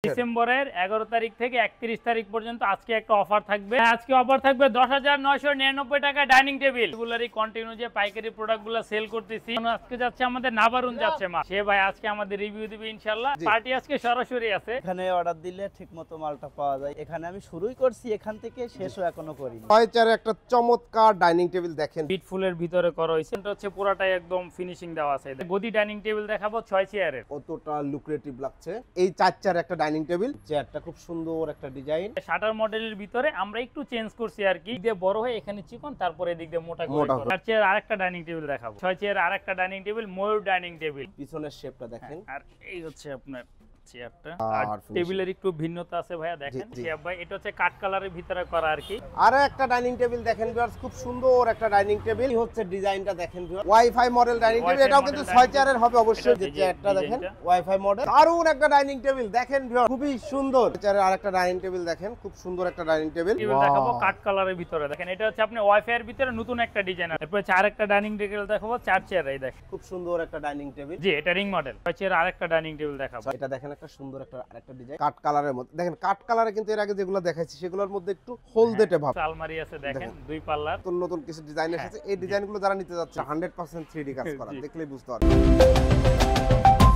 ডিসেম্বরের 11 তারিখ থেকে 31 তারিখ পর্যন্ত আজকে একটা অফার থাকবে। আজকে অফার থাকবে 10,999 টাকা ডাইনিং টেবিল। রেগুলারই কন্টিনিউ যে পাইকারি প্রোডাক্টগুলো সেল করতেছি। আজকে যাচ্ছে আমাদের নাবারুন যাচ্ছে মা। সে ভাই আজকে আমাদের রিভিউ দিবে ইনশাআল্লাহ। পার্টি আজকে সরাসরি আছে। এখানে অর্ডার দিলে ঠিকমতো মালটা পাওয়া যায়। এখানে আমি শুরুই করছি, এখান থেকে শেষও এখনো করিনি। ছয় একটা চমৎকার ডাইনিং টেবিল দেখেন, বিট ফুলের ভিতরে করা হয়েছে। এটা হচ্ছে পুরাটাই একদম ফিনিশিং দেওয়া আছে। গদি ডাইনিং টেবিল দেখাবো 6 চেয়ারের। কতটা লুক্রেটিভ লাগছে। এই 4 একটা ডাইনিং টেবিল, চেয়ারটা খুব সুন্দর একটা ডিজাইন। শাটার মডেলের ভিতরে আমরা একটু চেঞ্জ করছি আর কি, দিয়ে বড় হয়ে এখানে চিকন, তারপরে এদিক দিয়ে মোটা করে করা। আর চেয়ার আরেকটা ডাইনিং টেবিল দেখাবো, 6 চেয়ার আরেকটা ডাইনিং টেবিল, ময়ূর ডাইনিং টেবিল। পিছনের শেপটা দেখেন। আর এই হচ্ছে আপনার চেয়ারটা। আর টেবিলের একটু ভিন্নতা আছে ভাইয়া, দেখেন চেয়ার ভাই এটা হচ্ছে কাট কালারের ভিতরে করা আর কি। আর একটা ডাইনিং টেবিল দেখেন ভিউয়ার্স, খুব সুন্দর একটা ডাইনিং টেবিল। হচ্ছে ডিজাইনটা দেখেন viewers, wifi model dining table. এটাও কিন্তু 6 চেয়ারের হবে অবশ্যই। যে চেয়ারটা দেখেন ওয়াইফাই মডেল, দারুণ একটা ডাইনিং টেবিল দেখেন ভিউয়ার্স, খুবই সুন্দর। চেয়ারের আরেকটা ডাইনিং টেবিল দেখেন, খুব সুন্দর একটা ডাইনিং টেবিল। দেখাবো কাট কালারের ভিতরে, দেখেন এটা হচ্ছে আপনি ওয়াইফাই এর ভিতরে নতুন একটা ডিজাইন। এরপর আরেকটা ডাইনিং টেবিল দেখাবো 4 চেয়ার। এই দেখেন খুব সুন্দর একটা ডাইনিং টেবিল। জি এটা রিং মডেল। 6 চেয়ার আরেকটা ডাইনিং টেবিল দেখাবো। এটা দেখেন একটা সুন্দর একটা ডিজাইন, কাট কালারের মধ্যে। দেখেন কাট কালারে কিন্তু এর আগে যেগুলো দেখাইছি সেগুলোর মধ্যে একটু হলদেটে ভাব। আলমারি আছে দেখেন, দুই পাল্লার। নতুন নতুন কিছু ডিজাইন এসেছে। এই ডিজাইনগুলো যারা নিতে যাচ্ছে 100% 3D কাজ করা, দেখলেই বুঝতে পারবেন।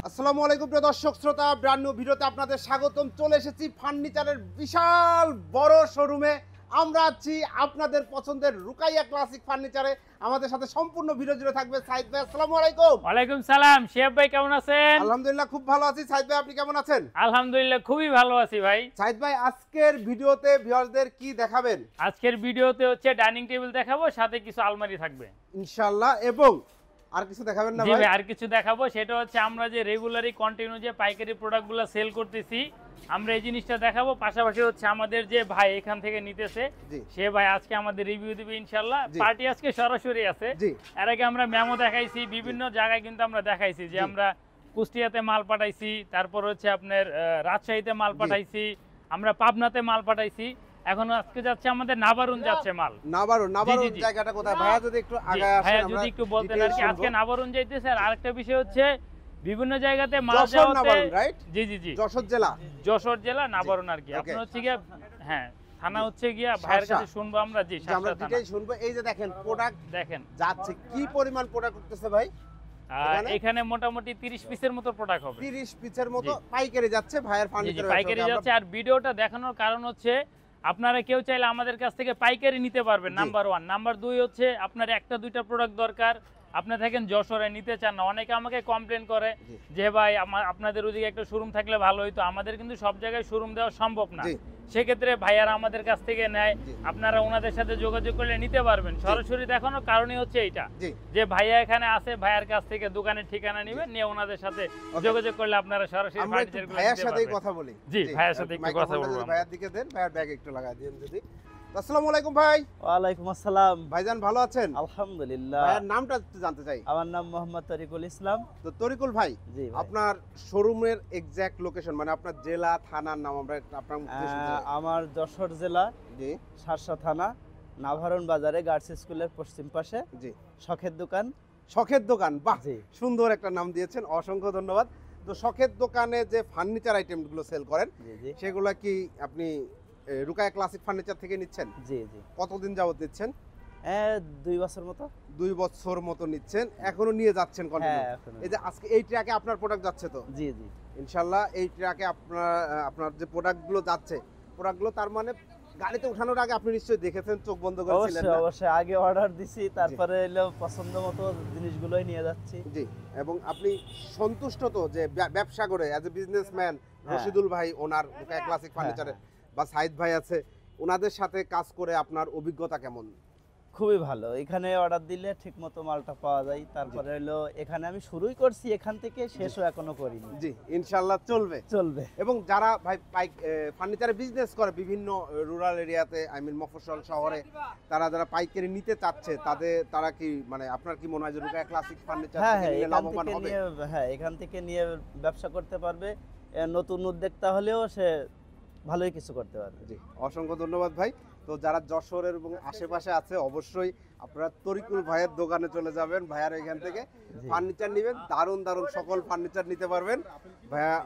আসসালামু আলাইকুম প্রিয় দর্শক শ্রোতা, ব্র্যান্ড নিউ ভিডিওতে আপনাদের স্বাগতম। চলে এসেছি ফার্নিচারের বিশাল বড় শোরুমে। আমরা আছি আপনাদের পছন্দের রুকাইয়া ক্লাসিক ফার্নিচারে। আমাদের সাথে সম্পূর্ণ ভিডিও জুড়ে থাকবে সাইদ ভাই। আসসালামু আলাইকুম। ওয়ালাইকুম সালাম। শিহাব ভাই কেমন আছেন? আলহামদুলিল্লাহ খুব ভালো আছি। সাইদ ভাই আপনি কেমন আছেন? আলহামদুলিল্লাহ খুবই ভালো আছি ভাই। সাইদ ভাই আজকের ভিডিওতে ভিউয়ারদের কি দেখাবেন? আজকের ভিডিওতে হচ্ছে ডাইনিং টেবিল দেখাবো, সাথে কিছু আলমারি থাকবে ইনশাআল্লাহ। এবং আর কিছু দেখাবেন না জি ভাই? ভাই আর কিছু দেখাবো, সেটা হচ্ছে আমরা যে রেগুলারই কন্টিনিউ যে পাইকারি প্রোডাক্টগুলো সেল করতেছি, আমরা এই জিনিসটা দেখাবো। পাশাপাশি হচ্ছে আমাদের যে ভাই এখান থেকে নিতেছে, সে ভাই আজকে আমাদের রিভিউ দিবে ইনশাআল্লাহ। পার্টি আজকে সরাসরি আছে। এর আগে আমরা মেমো দেখাইছি, বিভিন্ন জায়গায় কিন্তু আমরা দেখাইছি যে আমরা কুষ্টিয়াতে মাল পাঠাইছি, তারপর হচ্ছে আপনার রাজশাহীতে মাল পাঠাইছি, আমরা পাবনাতে মাল পাঠাইছি। এখন আজকে যাচ্ছে আমাদের নাবারুন যাচ্ছে মাল। নাবারুন জায়গাটা কোথায় ভাইয়া যদি একটু আগায় আসেন? ভাইয়া যদি একটু বলতেন আর কি। আজকে নাবারুন যাইতেছে। আর আরেকটা বিষয় হচ্ছে বিভিন্ন জায়গাতে মাল যাওয়াতে, জি জি জি যশোর জেলা নাবারুন আর কি। আপনার হচ্ছে গিয়া হ্যাঁ থানা হচ্ছে গিয়া ভাইয়ের কাছে শুনবো আমরা। জি আমরা ডিটেইল শুনবো। এই যে দেখেন প্রোডাক্ট দেখেন যাচ্ছে, কি পরিমাণ প্রোডাক্ট করতেছে ভাই? এখানে মোটামুটি 30 পিসের মতো প্রোডাক্ট হবে। 30 পিসের মতো পাইকারি যাচ্ছে ভাইয়ের ফার্নিচার। পাইকারি যাচ্ছে। আর ভিডিওটা দেখানোর কারণ হচ্ছে আপনারা কেউ চাইলে আমাদের কাছ থেকে পাইকারি নিতে পারবেন, নাম্বার 1। নাম্বার 2 হচ্ছে আপনার একটা দুইটা প্রোডাক্ট দরকার, আপনি থাকেন যশোরে, নিতে চান না। অনেকে আমাকে কমপ্লেন করে যে ভাই আপনাদের ওদিকে একটা শোরুম থাকলে ভালো হইতো। আমাদের কিন্তু সব জায়গায় শোরুম দেওয়া সম্ভব না। সেক্ষেত্রে ভাইয়ারা আমাদের কাছ থেকে নেয়, আপনারা ওনাদের সাথে যোগাযোগ করলে নিতে পারবেন। সরাসরি দেখানোর কারণই হচ্ছে এইটা, যে ভাইয়া এখানে আছে, ভাইয়ার কাছ থেকে দোকানের ঠিকানা নেবেন, নিয়ে ওনাদের সাথে যোগাযোগ করলে আপনারা সরাসরি ফার্নিচারগুলো ভাইয়ার সাথেই কথা বলি। জি ভাইয়ার সাথে একটু কথা বলবো। ভাইয়ার দিকে দেন, ভাইয়ার ব্যাগ একটু লাগাই দেন যদি। আসসালামু আলাইকুম ভাই। ওয়ালাইকুম আসসালাম। ভাইজান ভালো আছেন? আলহামদুলিল্লাহ। ভাইয়ার নামটা একটু জানতে চাই। আমার নাম মোহাম্মদ তরিকুল ইসলাম। তো তরিকুল ভাই, জি আপনার শোরুমের এক্সাক্ট লোকেশন, মানে আপনার জেলা থানার নাম আমরা আপনার আমার যশোর জেলা, জি শার্শা থানা, নাভারুন বাজারে গার্লস স্কুলের পশ্চিম পাশে। জি শখের দোকান। শখের দোকান, বাহ সুন্দর একটা নাম দিয়েছেন, অসংখ্য ধন্যবাদ। তো শখের দোকানে যে ফার্নিচার আইটেমগুলো সেল করেন, সেগুলো কি আপনি রুকাইয়া ক্লাসিক ফার্নিচার থেকে নিচ্ছেন? জি জি। কতদিন যাবত নিচ্ছেন? 2 বছর মতো। 2 বছর মতো নিচ্ছেন, এখনো নিয়ে যাচ্ছেন কন্টিনিউ? এই যে আজকে এই ট্রাকে আপনার প্রোডাক্ট যাচ্ছে তো? জি জি ইনশাআল্লাহ। এই ট্রাকে আপনার যে প্রোডাক্টগুলো যাচ্ছে, প্রোডাক্টগুলো তার মানে গাড়িতে ওঠানোর আগে আপনি নিশ্চয়ই দেখেছেন, চোখ বন্ধ করে ছিলেন না? অবশ্যই আগে অর্ডার দিছি, তারপরে এলো পছন্দ মতো জিনিসগুলোই নিয়ে যাচ্ছি। জি। এবং আপনি সন্তুষ্ট তো যে ব্যবসা করে অ্যাজ এ বিজনেসম্যান? রশিদুল ভাই ওনার রুকাইয়া ক্লাসিক ফার্নিচারে, বা সাইদ ভাই আছে, ওনাদের সাথে কাজ করে আপনার অভিজ্ঞতা কেমন? খুবই ভালো। এখানে অর্ডার দিলে ঠিকমতো মালটা পাওয়া যায়। তারপরে হলো এখানে আমি শুরুই করছি, এখান থেকে শেষও এখনো করিনি। জি ইনশাআল্লাহ চলবে। এবং যারা ভাই ফার্নিচারে বিজনেস করে বিভিন্ন রুরাল এরিয়াতে, মফস্বল শহরে, যারা পাইকারি নিতে চাচ্ছে, তারা কি মানে আপনার কি মনে হয় যে রুকাইয়া ক্লাসিক ফার্নিচার থেকে লাভবান হবে? হ্যাঁ এখান থেকে নিয়ে ব্যবসা করতে পারবে। নতুন উদ্যোক্তা হলেও সে ভালোই কিছু করতে পারবে। জি অসংখ্য ধন্যবাদ ভাই। তো যারা যশোরের এবং আশেপাশে আছে, অবশ্যই আপনারা তরিকুল ভাইয়ের দোকানে চলে যাবেন, ভাইয়ার এখান থেকে ফার্নিচার নেবেন, দারুণ দারুণ সকল ফার্নিচার নিতে পারবেন। ভাইয়া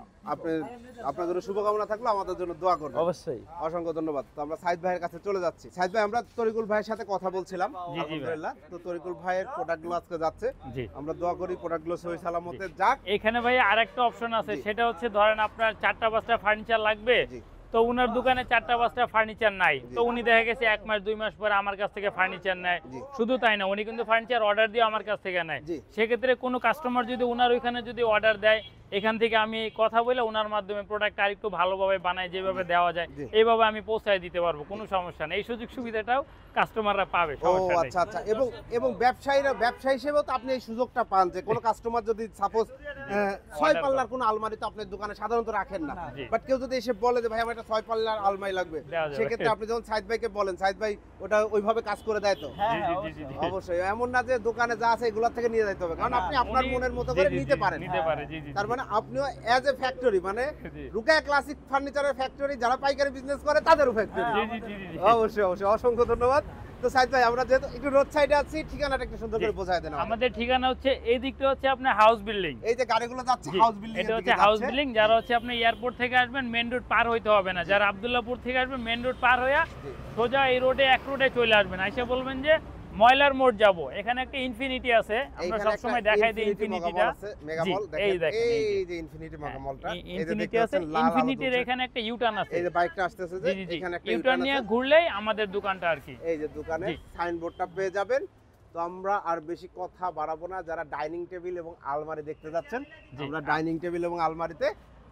আপনার জন্য শুভকামনা থাকলো, আমাদের জন্য দোয়া করবেন। অবশ্যই। অসংখ্য ধন্যবাদ। তো আমরা সাইদ ভাইয়ের কাছে চলে যাচ্ছি। সাইদ ভাই, আমরা তরিকুল ভাইয়ের সাথে কথা বলছিলাম, জি, জি ভাই। আলহামদুলিল্লাহ। তো তরিকুল ভাইয়ের প্রোডাক্টগুলো আজকে যাচ্ছে, জি। আমরা দোয়া করি প্রোডাক্টগুলো সহি সালামতে যাক। এখানে ভাই আরেকটা অপশন আছে, জি। সেটা হচ্ছে ধরেন আপনার 4টা-5টা ফার্নিচার লাগবে, জি। তো উনার দোকানে 4টা-5টা ফার্নিচার নাই, জি। তো উনি দেখা গেছে 1 মাস 2 মাস পরে আমার কাছ থেকে ফার্নিচার নেয়। জি। শুধু তাই না, উনি কিন্তু ফার্নিচার অর্ডার দিয়ে আমার কাছ থেকে নেয়। জি। সেক্ষেত্রে কোনো কাস্টমার যদি উনার ওইখানে যদি অর্ডার দেয়, এখান থেকে আমি কথা বলে ওনার মাধ্যমে প্রোডাক্ট আরেকটু ভালোভাবে বানাই, যেভাবে দেওয়া যায় জি। এইভাবে আমি পৌঁছায় দিতে পারবো, কোনো সমস্যা নেই। এই সুযোগ সুবিধাটাও কাস্টমাররা পাবে, ও সমস্যা নেই। আচ্ছা আচ্ছা। এবং ব্যবসায়ী হিসেবেও তো আপনি এই সুযোগটা পান যে কোনো কাস্টমার যদি সাপোজ 6 পাল্লার কোনো আলমারি তো আপনার দোকানে সাধারণত রাখেন না, জি। বাট কেউ যদি এসে বলে যে ভাই আমার একটা 6 পাল্লার আলমারি লাগবে, দেওয়া যাবে। সেক্ষেত্রে আপনি যখন সাইদ ভাইকে বলেন, সাইদ ভাই ওটা ওইভাবে কাজ করে দেয় তো? হ্যাঁ, জি, হ্যাঁ, জি, জি, জি। অবশ্যই। এমন না যে দোকানে যা আছে এগুলোর থেকে নিয়ে যেতে হবে, কারণ না, আপনি আপনার উনি- মনের মতো জি, করে জি, নিতে জি, পারেন। নিতে পারে, জি, জি, তার জি। মানে আপনিও অ্যাজ এ ফ্যাক্টরি, মানে জি। রুকায়া ক্লাসিক ফার্নিচারের ফ্যাক্টরি, যারা পাইকারি বিজনেস করে তাদেরও ফ্যাক্টরি। জি, জি, জি, জি, জি। অবশ্যই অবশ্যই, অসংখ্য ধন্যবাদ। তো সাইদ ভাই, আমরা যেহেতু একটু রোড সাইডে আছি, ঠিকানাটা একটু সুন্দর করে জি। বোঝায় দেন আমাদের। আমাদের ঠিকানা হচ্ছে এই দিকটা হচ্ছে আপনার হাউস বিল্ডিং। এই যে গাড়িগুলো যাচ্ছে জি, হাউস বিল্ডিং এটা হচ্ছে হাউস বিল্ডিং। যারা হচ্ছে আপনি এয়ারপোর্ট থেকে আসবেন, মেন রোড পার হইতে হবে না। যারা আব্দুল্লাহপুর থেকে আসবেন, মেন রোড পার হইয়া জি। সোজা এই রোডে এক রোডে চলে আসবেন, এসে বলবেন যে ময়লার মোড় যাব, এখানে একটা ইনফিনিটি আছে, আমরা সব সময় দেখাই দিই ইনফিনিটিটা। মেগা জি, মল এই দেখেন, দেখেন, এই এই যে। যে ইনফিনিটি মেগা মলটা, এই যে ইনফিনিটি দেখতে আছে, পাচ্ছেন লাল আলো ইনফিনিটির জ্বলছে। এখানে একটা ইউটার্ন আছে। এই যে বাইকটা আসতেছে, যে জি, জি, জি। এখানে একটা ইউটার্ন নিয়ে ঘুরলেই আমাদের দোকানটা আর কি। এই যে দোকানে জি। সাইনবোর্ডটা পেয়ে যাবেন। তো আমরা আর বেশি কথা বাড়াবো না, যারা ডাইনিং টেবিল এবং আলমারি দেখতে যাচ্ছেন, জি। আমরা ডাইনিং টেবিল এবং আলমারিতে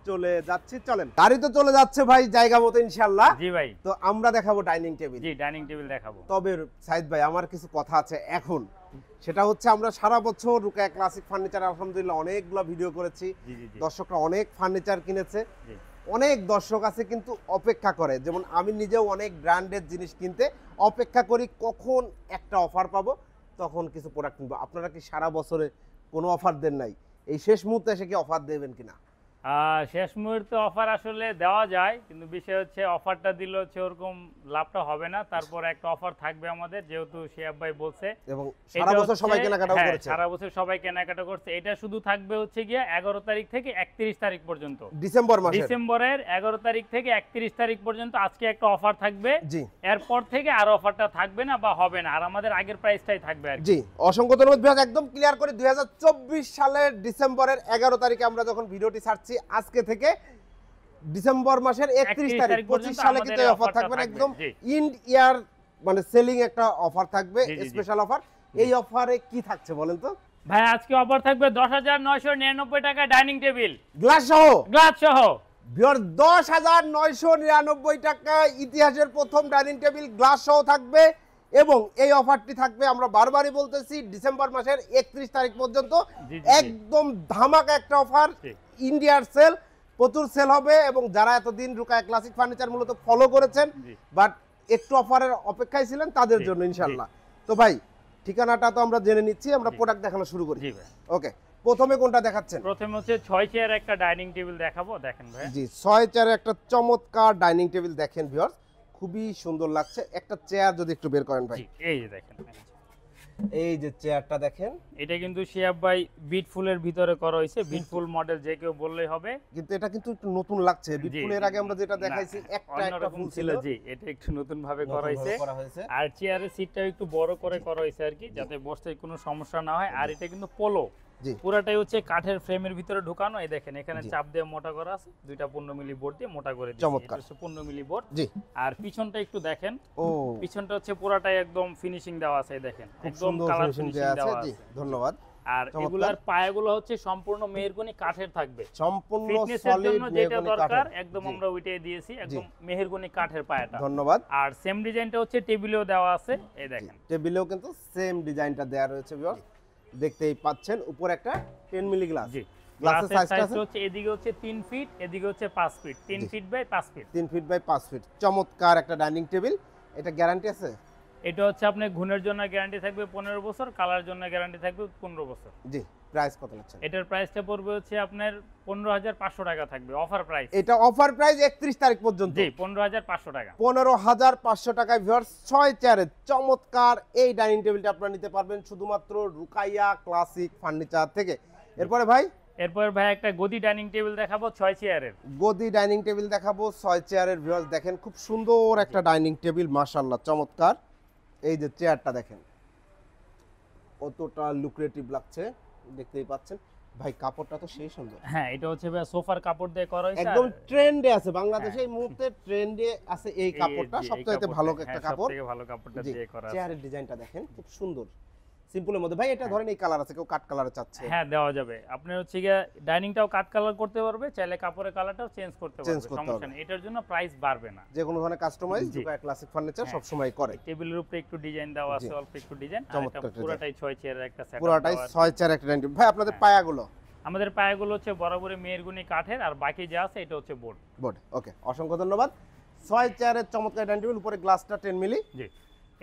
চলে যাচ্ছি। চলেন, গাড়ি তো চলে যাচ্ছে ভাই জায়গা মতো ইনশাআল্লাহ। জি ভাই, তো আমরা দেখাবো ডাইনিং টেবিল। জি ডাইনিং টেবিল দেখাবো। তবে সাইদ ভাই, আমার কিছু কথা আছে এখন, সেটা হচ্ছে আমরা সারা বছর রুকায়া ক্লাসিক ফার্নিচার আলহামদুলিল্লাহ অনেকগুলো ভিডিও করেছি, জি, জি, জি। দর্শকরা অনেক ফার্নিচার কিনেছে, জি। অনেক দর্শক আছে কিন্তু অপেক্ষা করে, যেমন আমি নিজেও অনেক ব্র্যান্ডের জিনিস কিনতে অপেক্ষা করি, কখন একটা অফার পাবো তখন কিছু প্রোডাক্ট কিনবো। আপনারা কি সারা বছরে কোনো অফার দেন নাই? এই শেষ মুহূর্তে এসে কি অফার দেবেন কিনা? শেষ মুহূর্তে অফার আসলে দেওয়া যায়, কিন্তু বিষয় হচ্ছে অফারটা দিলে হচ্ছে ওরকম লাভটা হবে না। তারপর একটা অফার থাকবে আমাদের, যেহেতু শিয়াব ভাই বলছে, এবং এটা সারা বছর সবাই হচ্ছে- কেনাকাটাও হ্যাঁ, করেছে। সারা বছর সবাই কেনাকাটা করছে। এটা শুধু থাকবে হচ্ছে গিয়ে 11 তারিখ থেকে 31 তারিখ পর্যন্ত, ডিসেম্বর মাসে। ডিসেম্বরের 11 তারিখ থেকে 31 তারিখ পর্যন্ত আজকে একটা অফার থাকবে। জি এরপর থেকে আর অফারটা থাকবে না বা হবে না, আর আমাদের আগের প্রাইসটাই থাকবে আর কি। জি, অসংখ্য ধন্যবাদ বিভাগ। একদম ক্লিয়ার করে 2024 সালের ডিসেম্বরের 11 তারিখে আমরা যখন ভিডিওটি ছাড়ছি, আজকে থেকে ডিসেম্বর মাসের 31 তারিখ 25 সালে কিন্তু এই অফার থাকবে না, একদম জি। ইন্ড ইয়ার মানে সেলিং একটা অফার থাকবে, জি, জি, জি। Special offer. এই অফারে কি থাকছে বলেন তো? ভাই আজকে অফার থাকবে 10,999 টাকা ডাইনিং টেবিল, গ্লাস সহ গ্লাস সহ। বিয়ার 10,999 টাকা, ইতিহাসের প্রথম ডাইনিং টেবিল গ্লাস সহ থাকবে। এবং এই অফারটি থাকবে, আমরা বারবারই বলতেছি, ডিসেম্বর মাসের 31 তারিখ পর্যন্ত। জি, জি, জি। একদম ধামাকা একটা অফার, জি। ইন্ডিয়ার সেল, প্রচুর সেল হবে। এবং যারা এতদিন রুকায়া ক্লাসিক ফার্নিচার মূলত ফলো করেছেন জি। বাট একটু অফারের অপেক্ষায় ছিলেন, তাদের জি, জন্য জি। ইনশাআল্লাহ। তো ভাই, ঠিকানাটা তো আমরা জেনে নিচ্ছি, আমরা জি। প্রোডাক্ট দেখানো শুরু করি। জি ভাই, ওকে, প্রথমে কোনটা দেখাচ্ছেন? প্রথমে হচ্ছে 6 চেয়ার একটা ডাইনিং টেবিল দেখাবো, দেখেন ভাই। জি, 6 চেয়ারের একটা চমৎকার ডাইনিং টেবিল দেখেন ভিউয়ার্স, খুবই সুন্দর লাগছে। একটা চেয়ার যদি একটু বের করেন ভাই, জি, এই যে দেখেন, এই যে চেয়ারটা দেখেন। এটা কিন্তু শিয়াব ভাই বিটফুলের ভিতরে করা হয়েছে, বিটফুল মডেল যে কেউ বললেই হবে। কিন্তু এটা কিন্তু একটু নতুন লাগছে, জি, বিটফুলের আগে আমরা যেটা না, দেখাইছি একটা অন্যরকম ফুল ছিল। ছিল, জি, এটা একটু নতুন ভাবে নতুন করা ভাবে হয়েছে। করা হয়েছে। আর চেয়ারের সিটটাও একটু বড় করে করা হয়েছে আর কি, যাতে বসতে কোনো সমস্যা না হয়। আর এটা কিন্তু পোলো, জি পুরাটাই হচ্ছে কাঠের ফ্রেমের ভিতরে ঢোকানো। এই দেখেন, এখানে জি। চাপ দিয়ে মোটা করা আছে, দুইটা 15 মিলি বোর্ড দিয়ে মোটা করে দিয়েছে। চমৎকার। এটা হচ্ছে 15 মিলি বোর্ড। জি। আর পিছনটা একটু দেখেন, ও, পিছনটা হচ্ছে পুরাটাই একদম ফিনিশিং দেওয়া আছে, এই দেখেন, খুব একদম সুন্দর কালার ফিনিশিং ফিনিশিং দেয়া আছে। দেওয়া জি, আছে। ধন্যবাদ। আর চমৎকার। এগুলার পায়াগুলো হচ্ছে সম্পূর্ণ মেহেরগনি কাঠের থাকবে। সম্পূর্ণ ফিটনেসের সলিড জন্য যেটা মেহগনি দরকার কাঠের। একদম জি, আমরা ওইটাই দিয়েছি, একদম মেহেরগনি কাঠের পায়াটা। ধন্যবাদ। আর সেম ডিজাইনটা হচ্ছে টেবিলেও দেওয়া আছে, এই দেখেন। টেবিলেও কিন্তু সেম ডিজাইনটা দেয়া রয়েছে ভিউয়ার্স, দেখতেই পাচ্ছেন। উপরে একটা 10 মিলি গ্লাস, জি, গ্লাসের গ্লাসের সাইজটা সাইজ হচ্ছে এদিকে হচ্ছে 3 ফিট, এদিকে হচ্ছে 5 ফিট, 3 জি। Feet by 5 feet. 3 feet by 5 feet, চমৎকার একটা ডাইনিং টেবিল। এটা গ্যারান্টি আছে? এটা হচ্ছে আপনার ঘুণের জন্য গ্যারান্টি থাকবে 15 বছর, কালার জন্য গ্যারান্টি থাকবে 15 বছর। জি, প্রাইস কত নিচ্ছেন? এটার প্রাইসটা পড়বে হচ্ছে আপনার 15,500 টাকা থাকবে অফার প্রাইস। এটা অফার প্রাইস 31 তারিখ পর্যন্ত। জি 15,500 টাকা। 15,500 টাকায় ভিউয়ার্স 6 চেয়ারের চমৎকার এই ডাইনিং টেবিলটা আপনারা নিতে পারবেন শুধুমাত্র রুকাইয়া ক্লাসিক ফার্নিচার থেকে। এরপরে ভাই এরপর ভাই একটা গদি ডাইনিং টেবিল দেখাবো 6 চেয়ারের। গদি ডাইনিং টেবিল দেখাবো 6 চেয়ারের। ভিউয়ার্স দেখেন খুব সুন্দর একটা ডাইনিং টেবিল, মাশাআল্লাহ চমৎকার। এই যে চেয়ারটা দেখেন কতটা লুক্রেটিভ লাগছে, দেখতেই পাচ্ছেন ভাই। কাপড়টা তো সেই সুন্দর। হ্যাঁ এটা হচ্ছে ভাই সোফার কাপড় দিয়ে করা হয়েছে, একদম ট্রেন্ডে আছে বাংলাদেশে এই মুহূর্তে, ট্রেন্ডে আছে এই কাপড়টা, জি, এই সবথেকে ভালো একটা হ্যাঁ, কাপড়। সবথেকে ভালো কাপড়টা জি, দিয়ে করা আছে। চেয়ারের ডিজাইনটা দেখেন খুব সুন্দর, সিম্পলের মধ্যে। ভাই এটা ধরেন এই কালার আছে, কেউ কাট কালারে চাচ্ছে। হ্যাঁ দেওয়া যাবে। আপনি হচ্ছে গিয়ে ডাইনিংটাও কাট কালার করতে পারবে, চাইলে কাপড়ের কালারটাও চেঞ্জ করতে পারবে, সমস্যা নেই। এটার জন্য প্রাইস বাড়বে না। যে কোনো ধরনের কাস্টমাইজ জি। রুকাইয়া ক্লাসিক ফার্নিচার হ্যাঁ। সব সময় করে। টেবিলের উপরে একটু ডিজাইন দেওয়া আছে, জি। অল্প একটু ডিজাইন, আর চমৎকার এটা একটা পুরোটাই 6 চেয়ারের একটা সেটআপ। পুরোটাই 6 চেয়ার একটা ডাইনিং টেবিল। ভাই আপনাদের হ্যাঁ। পায়াগুলো? আমাদের পায়াগুলো হচ্ছে বরাবরই মেহেরগুনি কাঠের, আর বাকি যা আছে এটা হচ্ছে বোর্ড। বোর্ড। ওকে, অসংখ্য ধন্যবাদ। 6 চেয়ারের চমৎকার ডাইনিং টেবিল, উপরে গ্লাসটা 10 মিলি। জি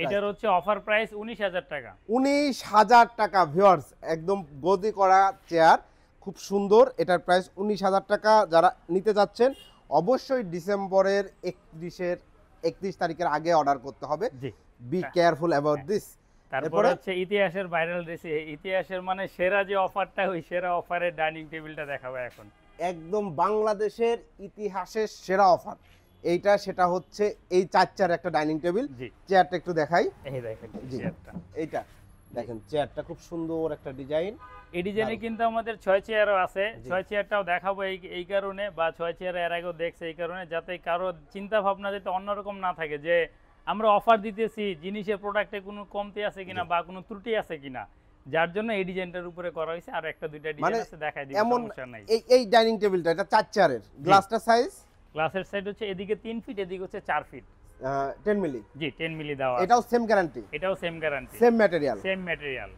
এটার হচ্ছে অফার প্রাইস 19,000 টাকা। 19,000 টাকা ভিউয়ার্স, একদম গদি করা চেয়ার, খুব সুন্দর। এটার প্রাইস 19,000 টাকা। যারা নিতে যাচ্ছেন অবশ্যই ডিসেম্বরের 31 তারিখের আগে অর্ডার করতে হবে। G be careful about this. তারপরে হচ্ছে ইতিহাসের ভাইরাল রেসি, ইতিহাসের মানে সেরা যে অফারটা, ওই সেরা অফারের ডাইনিং টেবিলটা দেখাবো এখন। একদম বাংলাদেশের ইতিহাসের সেরা অফার এইটা, সেটা হচ্ছে এই 4 চেয়ার একটা ডাইনিং টেবিল। জি চেয়ারটা একটু দেখাই। এই দেখেন জি। চেয়ারটা, এইটা দেখেন, চেয়ারটা খুব সুন্দর একটা ডিজাইন। এই ডিজাইনে কিন্তু আমাদের 6 চেয়ারও আছে। জি। 6 চেয়ারটাও দেখাবো এই কারণে, বা 6 চেয়ার এর আগেও দেখছে এই কারণে, যাতে কারো চিন্তা ভাবনা যাতে অন্যরকম না থাকে যে আমরা অফার দিতেছি, জিনিসের প্রোডাক্টে কোনো কমতি আছে কিনা বা কোনো ত্রুটি আছে কিনা, যার জন্য এই ডিজাইনটার উপরে করা হয়েছে। আর একটা দুইটা ডিজাইন আছে, দেখাই দিই, এমন সমস্যা নাই। এই ডাইনিং টেবিলটা এটা 4 চেয়ারের, গ্লাসটা সাইজ গ্লাসের সাইড হচ্ছে এদিকে 3 ফিট, এদিকে হচ্ছে 4 ফিট। 10 মিলি। জি 10 মিলি দেওয়া আছে। এটাও সেম গ্যারান্টি, এটাও same guarantee, same material, same material.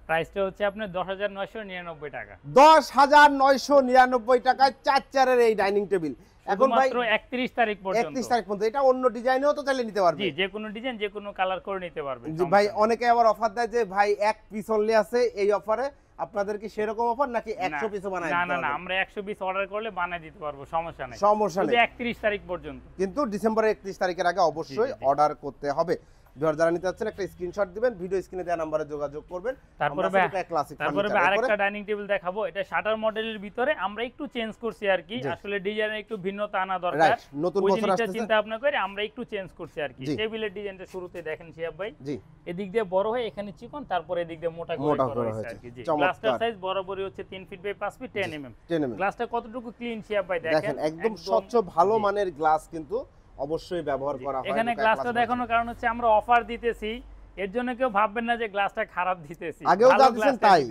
প্রাইসটা হচ্ছে আপনার 10,999 টাকা। 10,999 টাকায় 4 চেয়ারের এই ডাইনিং টেবিল। এখন ভাই মাত্র 31 তারিখ পর্যন্ত। 31 তারিখ পর্যন্ত। এটা অন্য ডিজাইনেও তো চাইলে নিতে পারবে। জি যে কোনো ডিজাইন, যে কোনো কালার করে নিতে পারবেন। জি ভাই, অনেকে আবার অফার দেয় যে ভাই এক পিস অনলি আছে এই অফারে। আপনাদের কি সেরকম অফার নাকি 100 পিসও বানাই দিতে না পারবেন? আমরা 100 পিস অর্ডার করলে বানাই দিতে পারবো, সমস্যা নাই। সমস্যা নেই, 31 তারিখ পর্যন্ত। কিন্তু ডিসেম্বরের 31 তারিখের আগে অবশ্যই অর্ডার করতে হবে। যারা নিতে চাচ্ছেন একটা স্ক্রিনশট দিবেন, ভিডিও স্ক্রিনে দেওয়া নম্বরে যোগাযোগ করবেন। তারপরে আরেকটা ডাইনিং টেবিল দেখাবো, এটা শাটার মডেলের ভিতরে আমরা একটু চেঞ্জ করছি আর কি, আসলে ডিজাইনে একটু ভিন্নতা আনা দরকার। নতুন ওই বছর জিনিসটা আসছে, চিন্তা ভাবনা করে আমরা একটু চেঞ্জ করছি আর কি। টেবিলের ডিজাইনটা শুরুতে দেখেন শিহাব ভাই, জি এদিক দিয়ে বড় হয়, এখানে চিকন, তারপরে এদিক দিয়ে মোটা করে করা হয়েছে আর কি। জি গ্লাসটার সাইজ বরাবরই হচ্ছে 3 ফিট বাই 5 ফিট 10 mm। গ্লাসটা কতটুকু ক্লিন শিহাব ভাই দেখেন, একদম স্বচ্ছ ভালো মানের গ্লাস, কিন্তু অবশ্যই ব্যবহার করা হয়। এখানে গ্লাসটা দেখানোর কারণ হচ্ছে আমরা অফার দিতেছি, এর জন্য কেউ ভাববেন না যে গ্লাসটা খারাপ দিতেছি। আগেও যা দিতেছেন তাই,